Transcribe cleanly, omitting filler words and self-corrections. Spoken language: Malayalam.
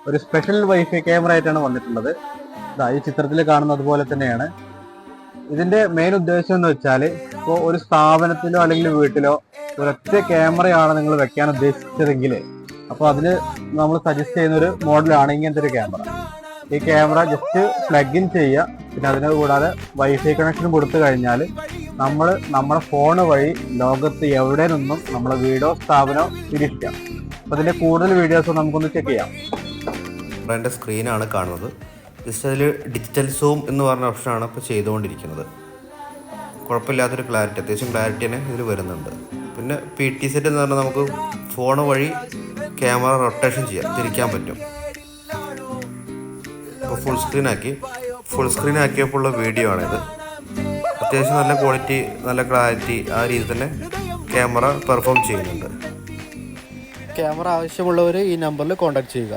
ഒരു സ്പെഷ്യൽ വൈഫൈ ക്യാമറ ആയിട്ടാണ് വന്നിട്ടുള്ളത്. ഈ ചിത്രത്തിൽ കാണുന്നത് പോലെ തന്നെയാണ്. ഇതിന്റെ മെയിൻ ഉദ്ദേശം എന്ന് വെച്ചാൽ, ഇപ്പോൾ ഒരു സ്ഥാപനത്തിലോ അല്ലെങ്കിൽ വീട്ടിലോ ഒരൊറ്റ ക്യാമറയാണ് നിങ്ങൾ വെക്കാൻ ഉദ്ദേശിച്ചതെങ്കിൽ, അപ്പോൾ അതിന് നമ്മൾ സജസ്റ്റ് ചെയ്യുന്ന ഒരു മോഡലാണ് ഇങ്ങനത്തെ ഒരു ക്യാമറ. ഈ ക്യാമറ ജസ്റ്റ് പ്ലഗ് ഇൻ ചെയ്യുക. പിന്നെ അതിന് കൂടാതെ വൈഫൈ കണക്ഷൻ കൊടുത്തു കഴിഞ്ഞാൽ നമ്മൾ നമ്മുടെ ഫോണ് വഴി ലോകത്ത് എവിടെ നിന്നും നമ്മളെ വീടോ സ്ഥാപനമോ നിരീക്ഷിക്കാം. അപ്പോൾ അതിന്റെ കൂടുതൽ വീഡിയോസ് നമുക്കൊന്ന് ചെക്ക് ചെയ്യാം. എൻ്റെ സ്ക്രീനാണ് കാണുന്നത്. ജസ്റ്റ് അതിൽ ഡിജിറ്റൽ സൂം എന്ന് പറഞ്ഞ ഓപ്ഷനാണ് ഇപ്പോൾ ചെയ്തുകൊണ്ടിരിക്കുന്നത്. കുഴപ്പമില്ലാത്തൊരു ക്ലാരിറ്റി, അത്യാവശ്യം ക്ലാരിറ്റി തന്നെ ഇതിൽ വരുന്നുണ്ട്. പിന്നെ PT സെറ്റ് എന്ന് പറഞ്ഞാൽ നമുക്ക് ഫോൺ വഴി ക്യാമറ റൊട്ടേഷൻ ചെയ്യാം, തിരിക്കാൻ പറ്റും. ഇപ്പോൾ ഫുൾ സ്ക്രീൻ ആക്കിയപ്പോൾ ഉള്ള വീഡിയോ ആണിത്. അത്യാവശ്യം നല്ല ക്വാളിറ്റി, നല്ല ക്ലാരിറ്റി, ആ രീതിയിൽ തന്നെ ക്യാമറ പെർഫോം ചെയ്യുന്നുണ്ട്. ക്യാമറ ആവശ്യമുള്ളവർ ഈ നമ്പറിൽ കോൺടാക്ട് ചെയ്യുക.